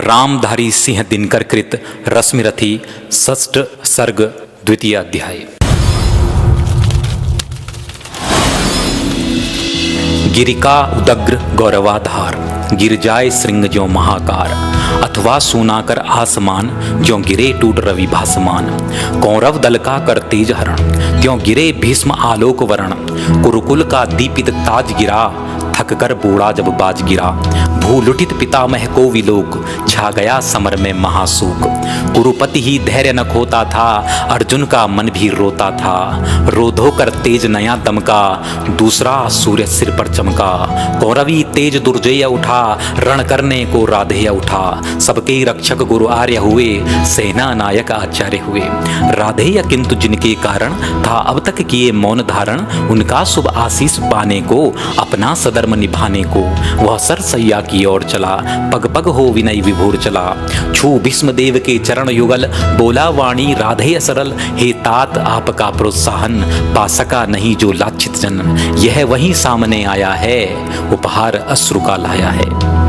रामधारी सिंह दिनकर कृत रश्मिरथी षष्ठ सर्ग द्वितीय अध्याय। गिरिका उदग्र गौरवाधार, गिर जाए श्रृंग ज्यों महाकार, अथवा सुनाकर आसमान ज्यों गिरे टूट रवि भासमान। कौरव दल का कर तेज हरण, त्यों गिरे भीष्म आलोक वरण। कुरुकुल का दीपित ताज गिरा, थक कर बूढ़ा जब बाज गिरा। भूलुठित पितामह को विलोक, छा गया समर में महाशोक। कुरुपति ही धैर्य न खोता था, अर्जुन का मन भी रोता था। रोधो कर तेज नया दमका, दूसरा सूर्य सिर पर चमका। कौरवी तेज दुर्जय उठा, रण करने को राधेय उठा। सबके रक्षक गुरु आर्य हुए, सेना नायक आचार्य हुए। राधेय किंतु जिनके कारण था अब तक किए मौन धारण, उनका शुभ आशीष पाने को, अपना सधर्म निभाने को, वह सरसैया की ओर चला। पग पग हो विनय विभोर चला, छू भीष्म देव के चरण युगल। बोला वाणी राधेय सरल, हे तात आपका प्रोत्साहन, पा सका नहीं जो लाछित जन। यह वही सामने आया है, उपहार अश्रु का लाया है।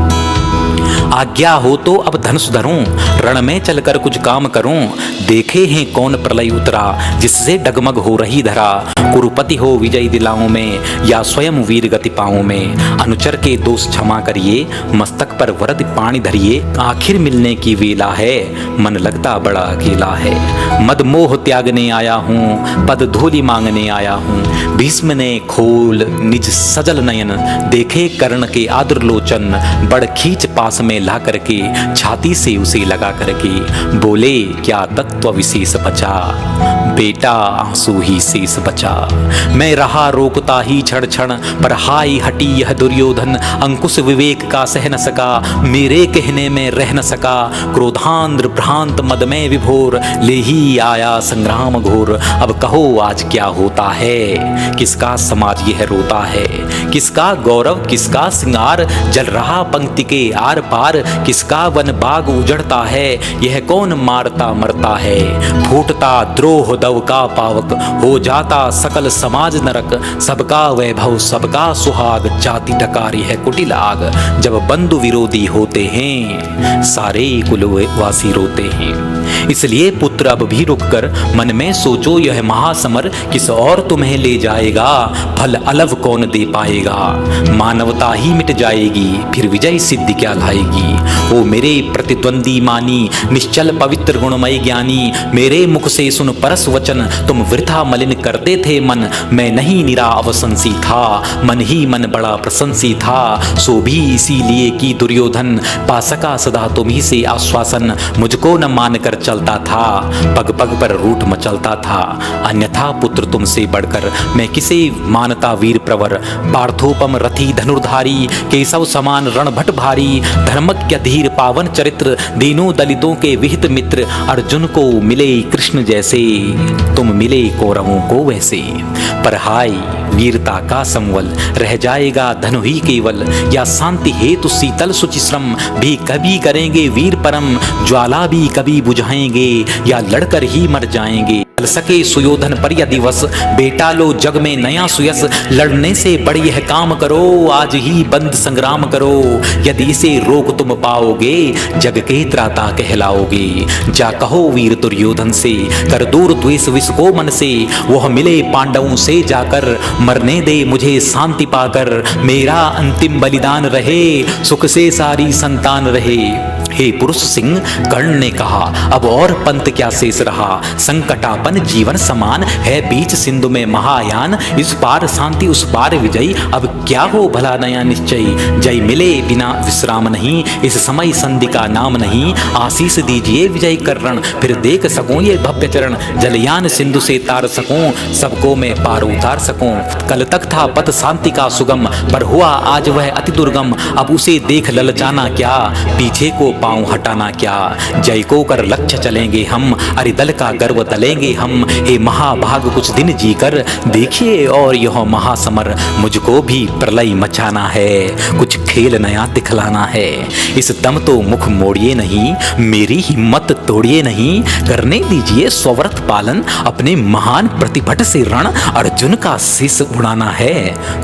आज्ञा हो तो अब धनुष धरूं, रण में चलकर कुछ काम करूं। देखे हैं कौन प्रलय उतरा, जिससे डगमग हो रही धरा। कुरुपति हो विजय दिलाओं में, या स्वयं वीर गति पाओं में। अनुचर के दोष क्षमा करिए, मस्तक पर वरद पानी धरिए। आखिर मिलने की वेला है, मन लगता बड़ा अकेला है। मद मोह त्यागने आया हूँ, पद धूलि मांगने आया हूँ। भीष्म ने खोल निज सजल नयन, देखे कर्ण के आदर लोचन। बड़ खींच पास में ला करके, छाती से उसे लगा करके। बोले क्या तत्व विशेष बचा, बेटा आंसू ही शेष बचा। मैं रहा रोकता ही क्षण क्षण, पर हाय हटी यह दुर्योधन। अंकुश विवेक का सह न सका, मेरे कहने में रह न सका। क्रोधांध्र भ्रांत मद में विभोर, ले ही आया संग्राम घोर। अब कहो आज क्या होता है, किसका समाज यह रोता है। किसका गौरव किसका श्रृंगार, जल रहा पंक्ति के आर पार। किसका वन बाग उजड़ता है, यह कौन मारता मरता है। फूटता द्रोह दव का पावक, हो जाता सकल समाज नरक। सबका वैभव सबका सुहाग, जाति टकारी है कुटिल आग। जब बंधु विरोधी होते हैं, सारे कुलवासी रोते हैं। इसलिए पुत्र अब भी रुककर मन में सोचो, यह महासमर किस और तुम्हें ले जाएगा। फल अलव कौन दे पाएगा, मानवता ही मिट जाएगी, फिर विजय सिद्धि क्या लाएगी। ओ मेरे प्रतिद्वंदी मानी, निश्चल पवित्र गुणमय ज्ञानी। मेरे मुख से सुन परस वचन, तुम वृथा मलिन करते थे मन। मैं नहीं निरा अवसंसी था, मन ही मन बड़ा प्रशंसी था। सो भी इसीलिए कि दुर्योधन, पा सका सदा तुम ही से आश्वासन। मुझको न मान कर चलता था, पग पग पर रूठ मचलता था। अन्यथा पुत्र तुमसे बढ़कर मैं किसे मानता वीर प्रवर। पार्थोपम रथी धनुर्धारी, केशव समान रणभट भारी। धर्मज्ञ धीर पावन चरित्र, दीनों दलितों के विहित मित्र। अर्जुन को मिले कृष्ण जैसे, तुम मिले कौरवों को वैसे। पर हाय वीरता का संवल, रह जाएगा धनु ही केवल। या शांति हेतु शीतल सुचिश्रम, भी कभी करेंगे वीर परम। ज्वाला भी कभी बुझाएंगे, या लड़कर ही मर जाएंगे। चल सके सुयोधन पर यदि वश, बेटा लो जग में नया सुयस। लड़ने से बड़ी यह काम करो, आज ही बंद संग्राम करो। यदि इसे रोक तुम पाओगे, जग के त्राता कहलाओगे। जा कहो वीर दुर्योधन से, कर दूर द्वेष विष को मन से। वह मिले पांडवों से जाकर, मरने दे मुझे शांति पाकर। मेरा अंतिम बलिदान रहे, सुख से सारी संतान रहे। हे पुरुष सिंह कर्ण ने कहा, अब और पंथ क्या शेष रहा। संकटापन जीवन समान है, बीच सिंधु में महायान। इस पार शांति उस पार विजय, अब क्या हो भला नया निश्चय। जय मिले बिना विश्राम नहीं, इस समय संधि का नाम नहीं। आशीष दीजिए विजय करण, फिर देख सकूं ये भव्य चरण। जलयान सिंधु से तार सकूं, सबको मैं पार उतार सकूं। कल तक था पथ शांति का सुगम, पर हुआ आज वह अति दुर्गम। अब उसे देख ललचाना क्या, पीछे को पांव हटाना क्या। जय को कर लक्ष्य चलेंगे हम, अरिदल का गर्व तलेंगे हम। हे महाभाग कुछ दिन जीकर, देखिए और यह महासमर। मुझको भी प्रलय मचाना है, कुछ खेल नया दिखलाना है। इस दम तो मुख मोड़िए नहीं, मेरी हिम्मत तोड़िए नहीं, करने दीजिए स्वव्रत पालन, अपने महान प्रतिभट से रण अर्जुन का शीश उड़ाना है,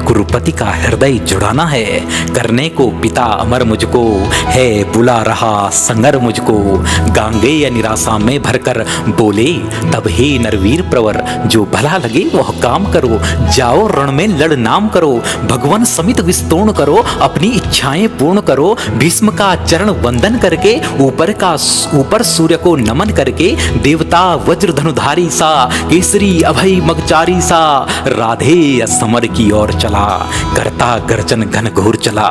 कुरुपति का हृदय जुड़ाना है। करने को पिता अमर मुझको है, बुला रहा संगर मुझको। गांगेय निराशा में भरकर बोले तब हे नरवीर प्रवर, जो भला लगे वह काम करो, जाओ रण में लड़ नाम करो, भगवान समित विस्तूर्ण करो, अपनी इच्छाएं पूर्ण करो। भीष्म का चरण वंदन करके, ऊपर सूर्य को नमन करके, देवता वज्र धनुधारी सा, केसरी अभय मगचारी सा, राधे समर की ओर चला, करता गर्जन घन घोर चला।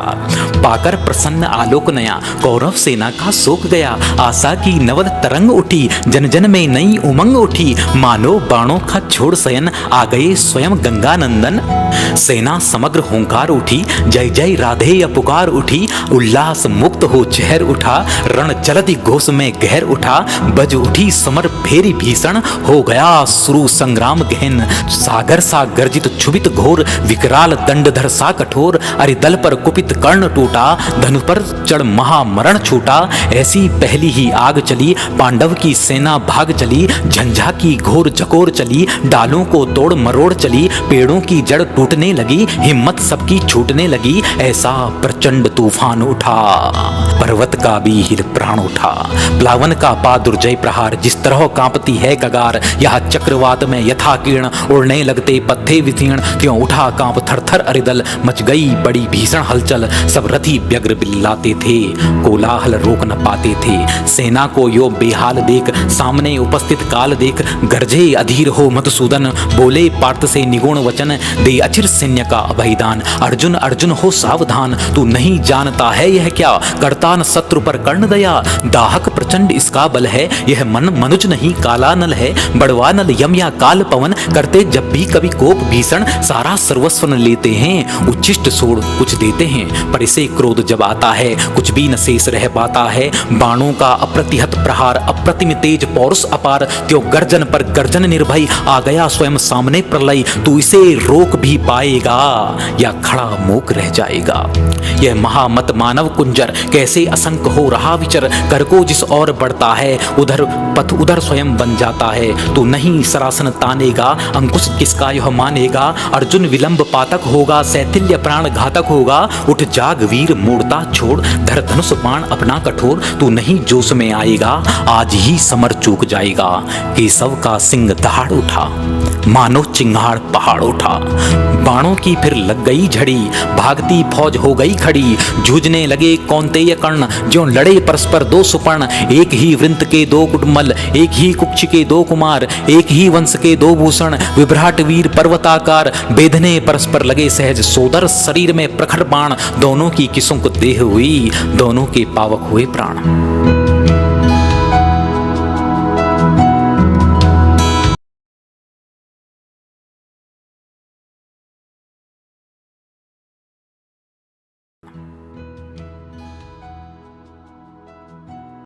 पाकर प्रसन्न आलोक नया, कौरव सेना का शोक गया, आशा की नवल तरंग उठी, जन जन में नई उमंग उठी, मानो बाणों का छोड़ सयन, आ गए स्वयं गंगानंदन। सेना समग्र हुंकार उठी, जय जय राधे पुकार उठी, उल्लास मुक्त हो चेहर उठा, रण चलती घोष में गहर उठा, बज उठी समर फेरी भीषण, हो गया शुरू संग्राम गहन। सागर सा गर्जित क्षुभित घोर, विकराल दंडधर सा कठोर, अरि दल पर कुपित कर्ण टूटा, धनु पर चढ़ महामरण छूटा। ऐसी पहली ही आग चली, पांडव की सेना भाग चली, झंझा की घोर चकोर चली, डालों को तोड़ मरोड़ चली, पेड़ों की जड़ टूटने लगी, हिम्मत सबकी छूटने लगी। ऐसा प्रचंड तूफान उठा, पर्वत का भी हिल प्राण उठा, प्लावन का पा दुर्जय प्रहार, जिस तरह कांपती है कगार, यह चक्रवात में यथा किरण, उड़ने लगते पत्थे वितीर्ण, क्यों उठा कांप थर थर अरिदल, मच गई बड़ी भीषण हलचल। सब रथी व्यग्र बिल्लाते थे, कोलाहल रोक न पाते थे, सेना को यो बेहाल देख, सामने उपस्थित काल देख, गरजे अधीर हो मधुसूदन, बोले पार्थ से निगुण वचन, दे अचिर सैन्य का अभयदान। अर्जुन अर्जुन हो सावधान, तू नहीं जानता है यह क्या, करता न शत्रु पर कर्ण दया, दाहक प्रचंड इसका बल है, यह मन मनुज नहीं काला नल है, बड़वा नल यम या काल पवन, करते जब भी कभी कोप भीषण, सारा सर्वस्व न लेते हैं, उच्छिष्ट छोड़ कुछ देते हैं, पर इसे क्रोध जब आता है, कुछ भी न शेष रह पाता है। बाणों का अप्रतिहत प्रहार, अप्रतिम तेज पौरुष अपार, त्यों गर्जन पर गर्जन निर्भय, आ गया स्वयं सामने प्रलय। तू इसे रोक भी पाएगा या खड़ा मूक रह जाएगा। यह महामत मानव कुंजर, कैसे असंक हो रहा विचर, कर को जिस ओर बढ़ता है, उधर पथ उधर स्वयं बन जाता है। तू नहीं सरासन तानेगा, अंकुश किसका यह मानेगा, अर्जुन विलंब पातक होगा, सैथिल्य प्राण घातक होगा। उठ जाग वीर मूर्ता छोड़, धर धनुष बाण अपना कठोर, तू नहीं जोश में आएगा, आज ही समर चूक जाएगा। केशव का सिंह दहाड़ उठा, मानो चिंगाड़ पहाड़ उठा, बाणों की फिर लग गई झड़ी, भागती फौज हो गई खड़ी, जूझने लगे कौन्तेय कर्ण, ज्यों लड़े परस्पर दो सुपर्ण, एक ही वृंत के दो कुटुम्बल, एक ही कुक्ष के दो कुमार, एक ही वंश के दो भूषण, विभ्राट वीर पर्वताकार, बेधने परस्पर लगे सहज सोदर, शरीर में प्रखर बाण, दोनों की किसुक देह हुई, दोनों के पावक हुए प्राण।